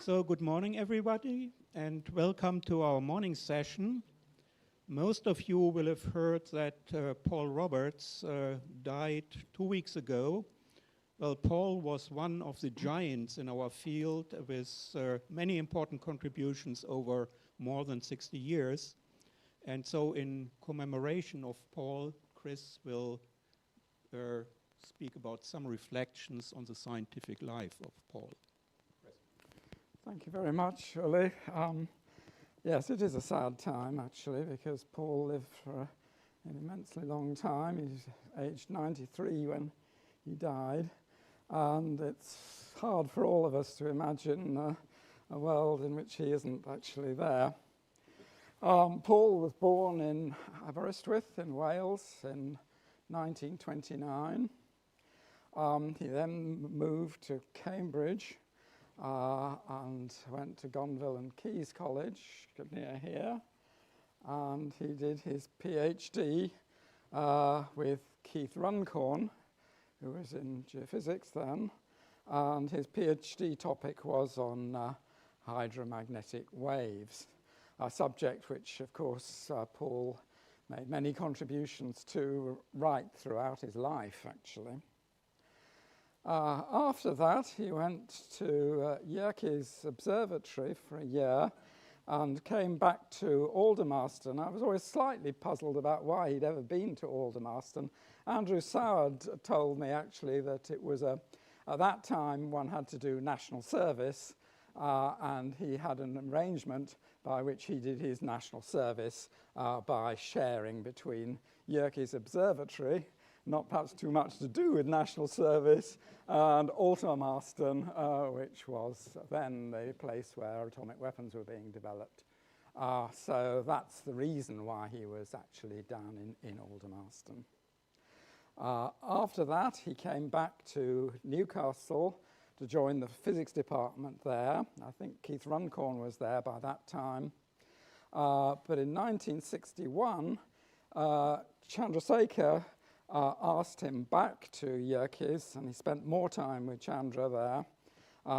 So good morning, everybody, and welcome to our morning session. Most of you will have heard that Paul Roberts died 2 weeks ago. Well, Paul was one of the giants in our field with many important contributions over more than 60 years. And so in commemoration of Paul, Chris will speak about some reflections on the scientific life of Paul. Thank you very much, Uli. Yes, it is a sad time, actually, because Paul lived for an immensely long time. He's aged 93 when he died. And it's hard for all of us to imagine a world in which he isn't actually there. Paul was born in Aberystwyth in Wales in 1929. He then moved to Cambridge and went to Gonville and Caius College near here. And he did his PhD with Keith Runcorn, who was in geophysics then. And his PhD topic was on hydromagnetic waves, a subject which, of course, Paul made many contributions to right throughout his life, actually. After that, he went to Yerkes Observatory for a year and came back to Aldermaston. I was always slightly puzzled about why he'd ever been to Aldermaston. Andrew Soward told me, actually, that it was at that time one had to do national service, and he had an arrangement by which he did his national service by sharing between Yerkes Observatory, not perhaps too much to do with national service, and Aldermaston, which was then the place where atomic weapons were being developed. So that's the reason why he was actually down in Aldermaston. After that, he came back to Newcastle to join the physics department there. I think Keith Runcorn was there by that time. But in 1961, Chandrasekhar asked him back to Yerkes, and he spent more time with Chandra there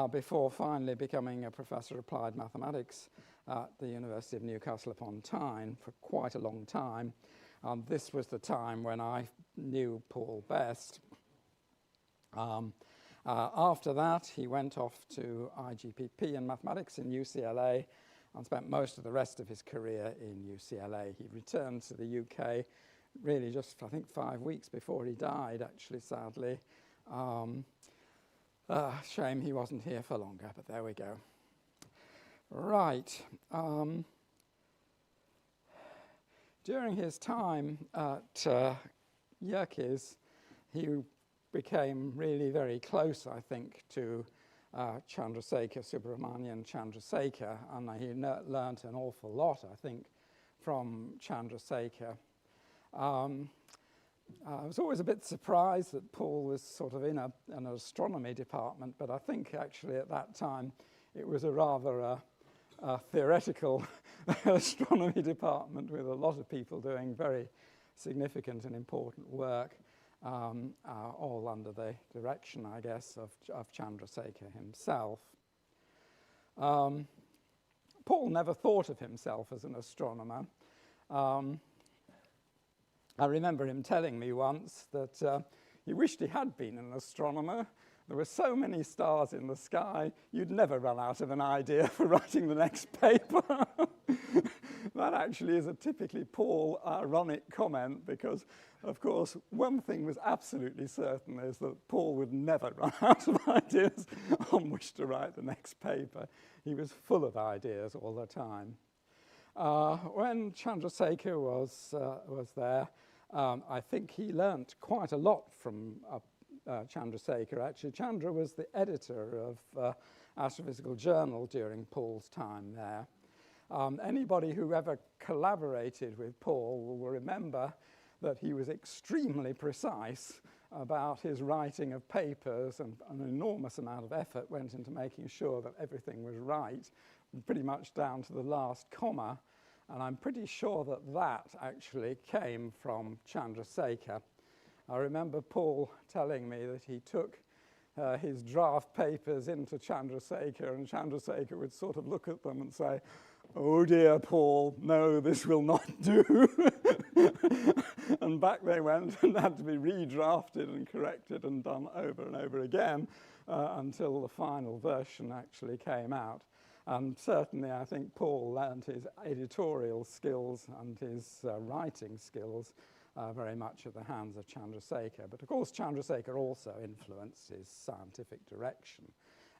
before finally becoming a professor of applied mathematics at the University of Newcastle upon Tyne for quite a long time. This was the time when I knew Paul best. After that, he went off to IGPP in mathematics in UCLA and spent most of the rest of his career in UCLA. He returned to the UK really just, I think, 5 weeks before he died, actually, sadly. Shame he wasn't here for longer, but there we go. Right. During his time at Yerkes, he became really very close, I think, to Chandrasekhar, Subramanian Chandrasekhar, and he learnt an awful lot, I think, from Chandrasekhar. I was always a bit surprised that Paul was sort of in an astronomy department, but I think actually at that time it was a rather theoretical astronomy department with a lot of people doing very significant and important work, all under the direction, I guess, of Chandrasekhar himself. Paul never thought of himself as an astronomer. I remember him telling me once that he wished he had been an astronomer. There were so many stars in the sky, you'd never run out of an idea for writing the next paper. That actually is a typically Paul ironic comment because, of course, one thing was absolutely certain is that Paul would never run out of ideas on which to write the next paper. He was full of ideas all the time. When Chandrasekhar was there, I think he learnt quite a lot from Chandrasekhar. Actually, Chandra was the editor of Astrophysical Journal during Paul's time there. Anybody who ever collaborated with Paul will remember that he was extremely precise about his writing of papers, and an enormous amount of effort went into making sure that everything was right, pretty much down to the last comma. And I'm pretty sure that that actually came from Chandrasekhar. I remember Paul telling me that he took his draft papers into Chandrasekhar, and Chandrasekhar would sort of look at them and say, "Oh dear, Paul, no, this will not do." And back they went and had to be redrafted and corrected and done over and over again until the final version actually came out. And certainly I think Paul learned his editorial skills and his writing skills very much at the hands of Chandrasekhar. But of course Chandrasekhar also influenced his scientific direction,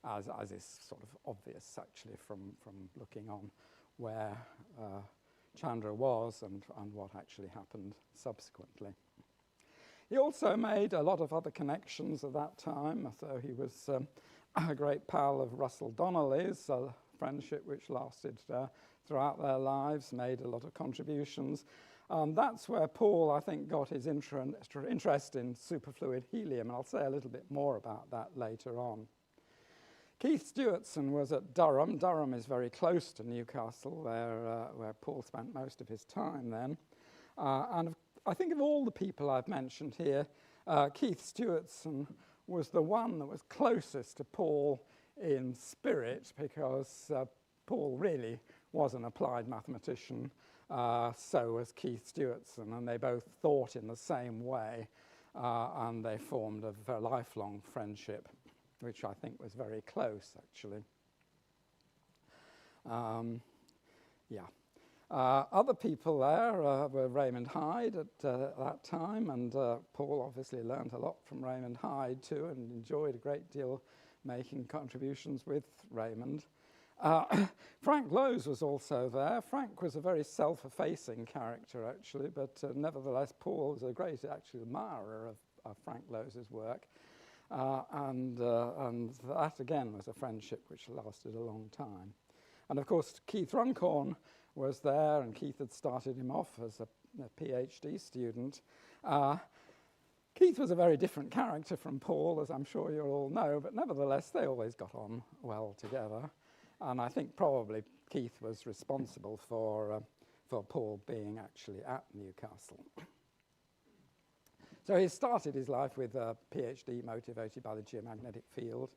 as is sort of obvious actually from looking on where Chandra was and what actually happened subsequently. He also made a lot of other connections at that time. So he was a great pal of Russell Donnelly's, a friendship which lasted throughout their lives, made a lot of contributions. That's where Paul, I think, got his interest in superfluid helium, and I'll say a little bit more about that later on. Keith Stewardson was at Durham. Durham is very close to Newcastle, where Paul spent most of his time then. And I think of all the people I've mentioned here, Keith Stewardson was the one that was closest to Paul in spirit, because Paul really was an applied mathematician, so was Keith Stewardson, and they both thought in the same way, and they formed a lifelong friendship, which I think was very close, actually. Other people there were Raymond Hyde at that time, and Paul obviously learned a lot from Raymond Hyde too, and enjoyed a great deal making contributions with Raymond. Frank Lowes was also there. Frank was a very self-effacing character, actually, but nevertheless, Paul was a great, actually, admirer of Frank Lowes' work. And that, again, was a friendship which lasted a long time. And, of course, Keith Runcorn was there, and Keith had started him off as a PhD student. Keith was a very different character from Paul, as I'm sure you all know, but nevertheless, they always got on well together. And I think probably Keith was responsible for Paul being actually at Newcastle. So he started his life with a PhD motivated by the geomagnetic field,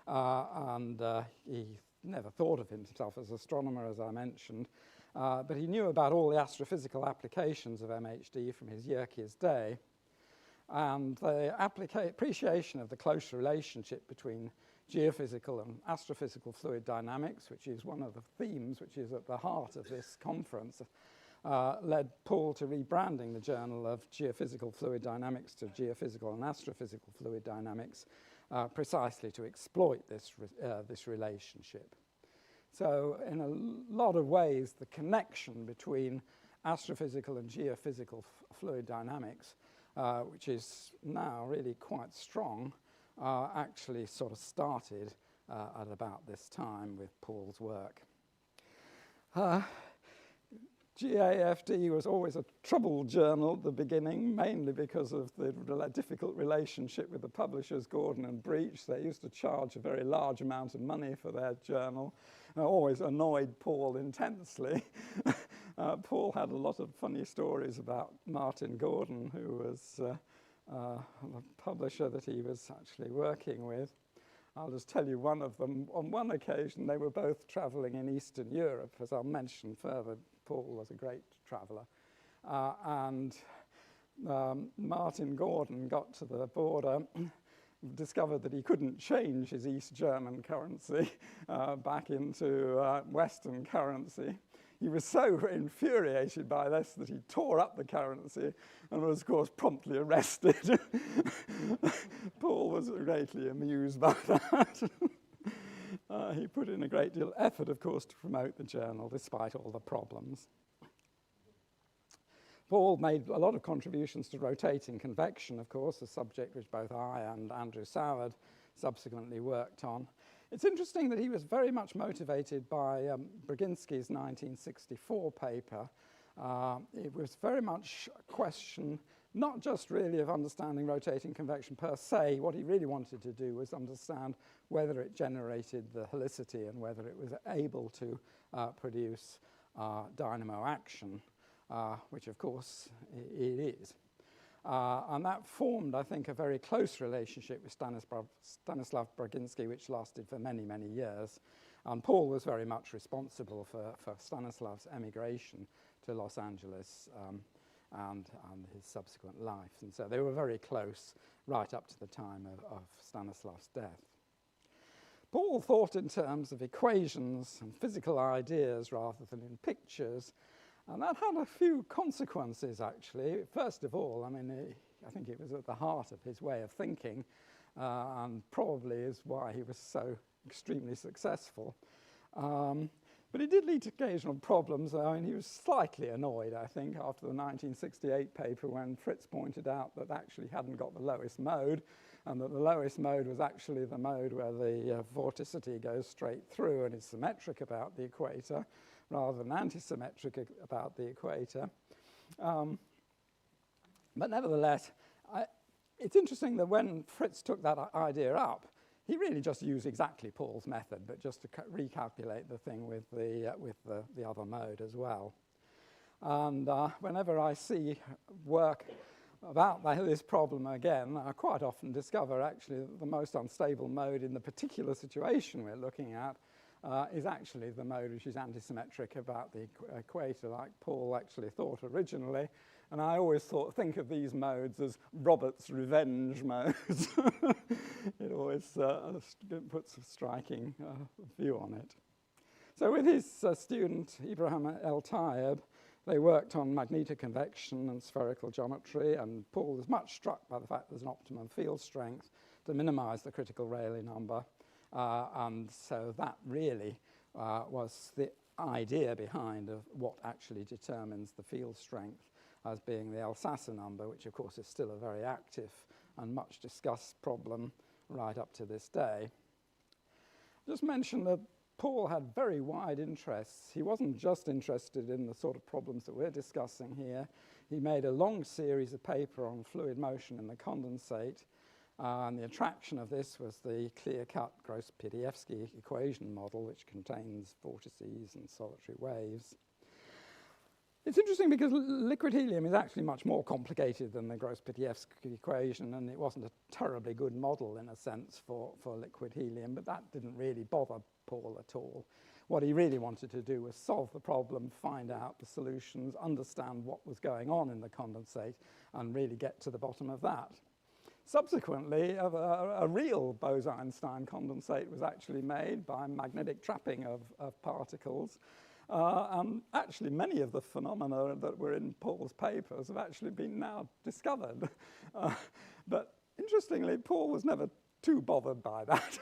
and he never thought of himself as an astronomer, as I mentioned, but he knew about all the astrophysical applications of MHD from his Yerkes day, and the appreciation of the close relationship between geophysical and astrophysical fluid dynamics, which is one of the themes which is at the heart of this conference, led Paul to rebranding the Journal of Geophysical Fluid Dynamics to Geophysical and Astrophysical Fluid Dynamics, precisely to exploit this relationship. So in a lot of ways, the connection between astrophysical and geophysical fluid dynamics, which is now really quite strong, actually sort of started at about this time with Paul's work. GAFD was always a troubled journal at the beginning, mainly because of the difficult relationship with the publishers, Gordon and Breach. They used to charge a very large amount of money for their journal. Always annoyed Paul intensely. Paul had a lot of funny stories about Martin Gordon, who was the publisher that he was actually working with. I'll just tell you one of them. On one occasion, they were both traveling in Eastern Europe. As I'll mention further, Paul was a great traveler. And Martin Gordon got to the border, discovered that he couldn't change his East German currency back into Western currency. He was so infuriated by this that he tore up the currency and was, of course, promptly arrested. Paul was greatly amused by that. He put in a great deal of effort, of course, to promote the journal, despite all the problems. Paul made a lot of contributions to rotating convection, of course, a subject which both I and Andrew Soward subsequently worked on. It's interesting that he was very much motivated by Brzezinski's 1964 paper. It was very much a question not just really of understanding rotating convection per se. What he really wanted to do was understand whether it generated the helicity and whether it was able to produce dynamo action, which of course it is. And that formed, I think, a very close relationship with Stanislav Braginski, which lasted for many, many years. And Paul was very much responsible for Stanislav's emigration to Los Angeles and his subsequent life. And so they were very close right up to the time of Stanislav's death. Paul thought in terms of equations and physical ideas rather than in pictures, and that had a few consequences, actually. First of all, I mean, I think it was at the heart of his way of thinking, and probably is why he was so extremely successful. But it did lead to occasional problems. I mean, he was slightly annoyed, I think, after the 1968 paper when Fritz pointed out that actually he hadn't got the lowest mode, and that the lowest mode was actually the mode where the vorticity goes straight through and is symmetric about the equator, rather than anti-symmetric about the equator. But nevertheless, it's interesting that when Fritz took that idea up, he really just used exactly Paul's method, but just to recalculate the thing with the other mode as well. And whenever I see work about this problem again, I quite often discover actually that the most unstable mode in the particular situation we're looking at is actually the mode which is antisymmetric about the equator, like Paul actually thought originally. And I always think of these modes as Robert's revenge modes. It always puts a striking view on it. So with his student, Ibrahim El-Tayeb, they worked on magnetoconvection and spherical geometry, and Paul was much struck by the fact there's an optimum field strength to minimize the critical Rayleigh number. And so that really was the idea behind of what actually determines the field strength as being the Alsacer number, which of course is still a very active and much discussed problem right up to this day. Just mention that Paul had very wide interests. He wasn't just interested in the sort of problems that we're discussing here. He made a long series of paper on fluid motion in the condensate, and the attraction of this was the clear-cut Gross-Pidievsky equation model, which contains vortices and solitary waves. It's interesting because liquid helium is actually much more complicated than the Gross-Pidievsky equation, and it wasn't a terribly good model in a sense for liquid helium, but that didn't really bother Paul at all. What he really wanted to do was solve the problem, find out the solutions, understand what was going on in the condensate, and really get to the bottom of that. Subsequently, a real Bose-Einstein condensate was actually made by magnetic trapping of particles. Actually, many of the phenomena that were in Paul's papers have actually been now discovered. But interestingly, Paul was never too bothered by that.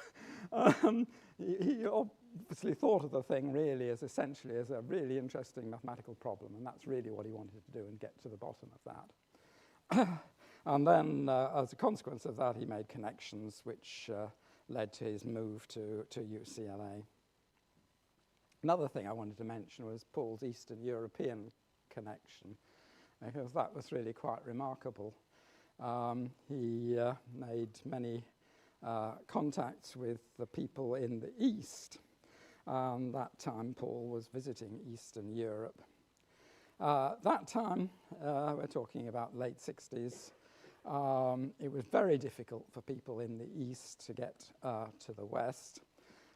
He obviously thought of the thing really as essentially as a really interesting mathematical problem, and that's really what he wanted to do and get to the bottom of that. And then, as a consequence of that, he made connections which led to his move to UCLA. Another thing I wanted to mention was Paul's Eastern European connection, because that was really quite remarkable. He made many contacts with the people in the East. That time Paul was visiting Eastern Europe. That time, we're talking about late 60s, it was very difficult for people in the East to get to the West.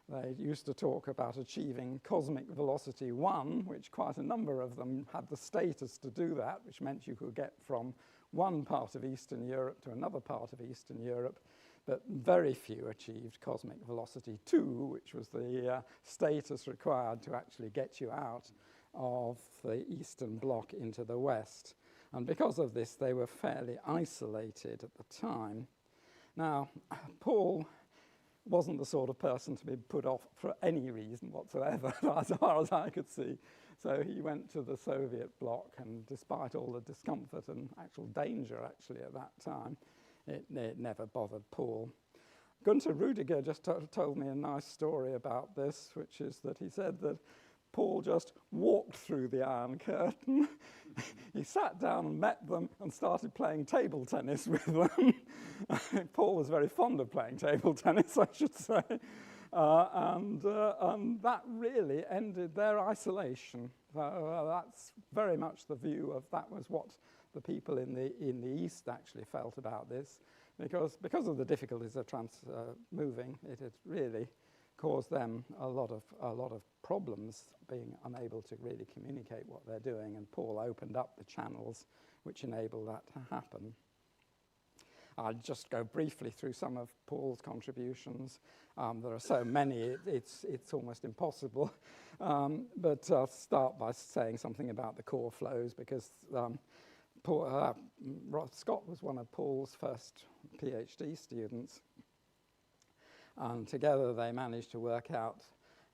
They used to talk about achieving cosmic velocity 1, which quite a number of them had the status to do that, which meant you could get from one part of Eastern Europe to another part of Eastern Europe, but very few achieved cosmic velocity 2, which was the status required to actually get you out of the Eastern Bloc into the West. And because of this, they were fairly isolated at the time. Now, Paul wasn't the sort of person to be put off for any reason whatsoever, as far as I could see. So he went to the Soviet bloc, and despite all the discomfort and actual danger, actually, at that time, it never bothered Paul. Gunther Rudiger just told me a nice story about this, which is that he said that Paul just walked through the Iron Curtain. He sat down and met them and started playing table tennis with them. Paul was very fond of playing table tennis, I should say. And that really ended their isolation. That's very much the view of that was what the people in the East actually felt about this, because of the difficulties of moving. It had really caused them a lot of problems, being unable to really communicate what they're doing, and Paul opened up the channels which enable that to happen. I'll just go briefly through some of Paul's contributions. There are so many, it's almost impossible. But I'll start by saying something about the core flows, because Scott was one of Paul's first PhD students. And together they managed to work out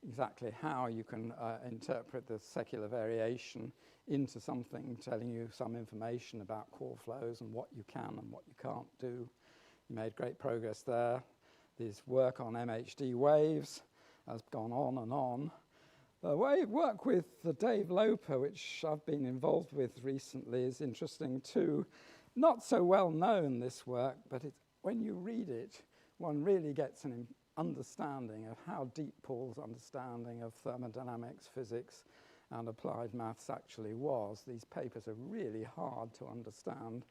exactly how you can interpret the secular variation into something telling you some information about core flows and what you can and what you can't do. He made great progress there. His work on MHD waves has gone on and on. The work with Dave Loper, which I've been involved with recently, is interesting too. Not so well known, this work, but when you read it, one really gets an understanding of how deep Paul's understanding of thermodynamics, physics, and applied maths actually was. These papers are really hard to understand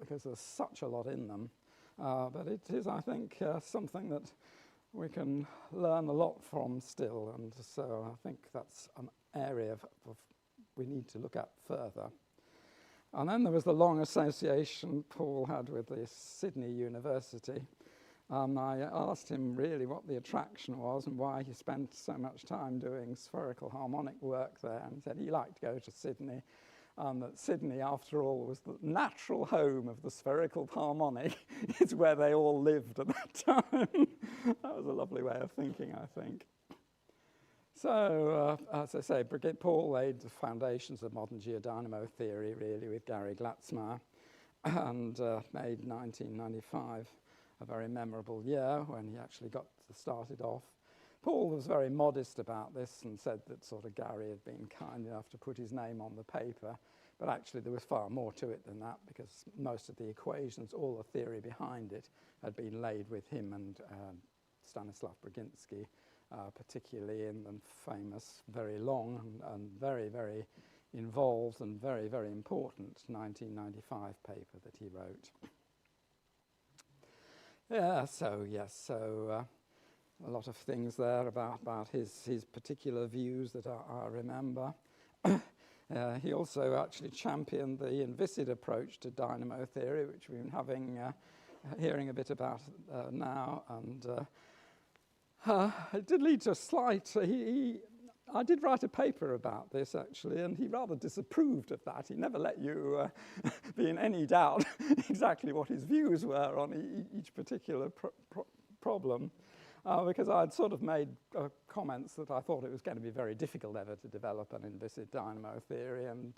because there's such a lot in them. But it is, I think, something that we can learn a lot from still, and so I think that's an area we need to look at further. And then there was the long association Paul had with the Sydney University. I asked him really what the attraction was and why he spent so much time doing spherical harmonic work there, and he said he liked to go to Sydney, and that Sydney, after all, was the natural home of the spherical harmonic. It's where they all lived at that time. That was a lovely way of thinking, I think. So, as I say, Paul laid the foundations of modern geodynamo theory, really, with Gary Glatzmeyer, and made 1995 a very memorable year when he actually got started off. Paul was very modest about this and said that sort of Gary had been kind enough to put his name on the paper, but actually there was far more to it than that, because most of the equations, all the theory behind it, had been laid with him and Stanislav Braginski, particularly in the famous, very long and very, very involved and very, very important 1995 paper that he wrote. So a lot of things there about his particular views that I remember. He also actually championed the inviscid approach to dynamo theory, which we've been hearing a bit about now, and it did lead to a slight... I did write a paper about this, actually, and he rather disapproved of that. He never let you be in any doubt exactly what his views were on each particular problem, because I'd sort of made comments that I thought it was going to be very difficult ever to develop an inviscid dynamo theory, and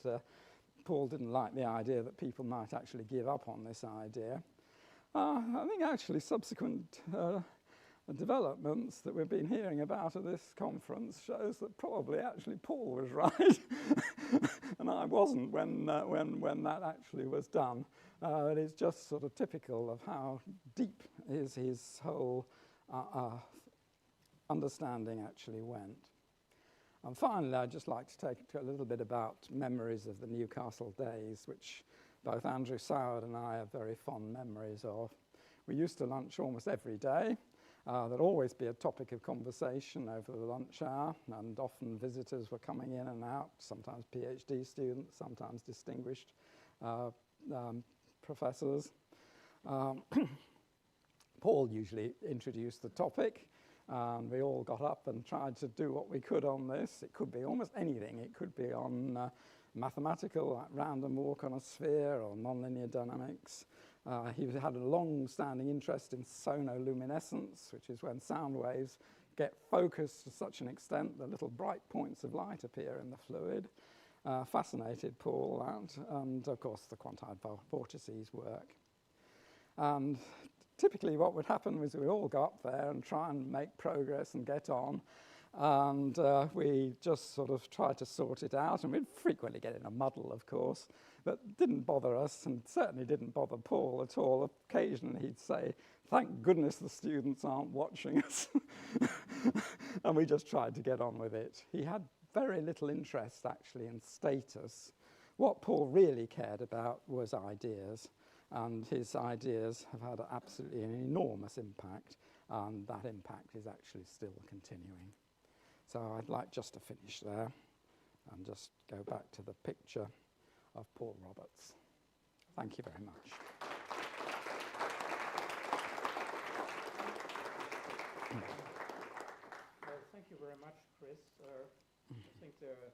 Paul didn't like the idea that people might actually give up on this idea. I think actually subsequent developments that we've been hearing about at this conference shows that probably actually Paul was right and I wasn't when that actually was done. It's just sort of typical of how deep his whole understanding actually went. And finally, I'd just like to take a little bit about memories of the Newcastle days, which both Andrew Soward and I have very fond memories of. We used to lunch almost every day. There'd always be a topic of conversation over the lunch hour, and often visitors were coming in and out, sometimes PhD students, sometimes distinguished professors. Paul usually introduced the topic, and we all got up and tried to do what we could on this. It could be almost anything. It could be on mathematical, like random walk on a sphere, or nonlinear dynamics. He had a long-standing interest in sonoluminescence, which is when sound waves get focused to such an extent that little bright points of light appear in the fluid. Fascinated Paul that, and of course the quantized vortices work. And typically what would happen was we'd all go up there and try and make progress and get on, and we just sort of tried to sort it out, and we'd frequently get in a muddle, of course, but didn't bother us, and certainly didn't bother Paul at all. Occasionally he'd say, "Thank goodness the students aren't watching us." And we just tried to get on with it. He had very little interest actually in status, What Paul really cared about was ideas, and his ideas have had absolutely an enormous impact, and that impact is actually still continuing. So I'd like just to finish there and just go back to the picture of Paul Roberts. Thank you very much. Well, thank you very much, Chris. I think there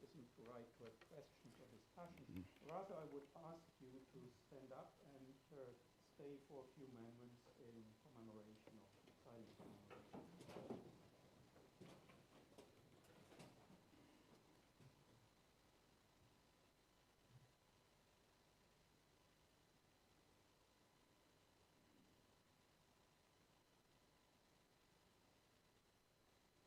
isn't the right to have questions or discussion. Rather, I would ask you to stand up and stay for a few moments in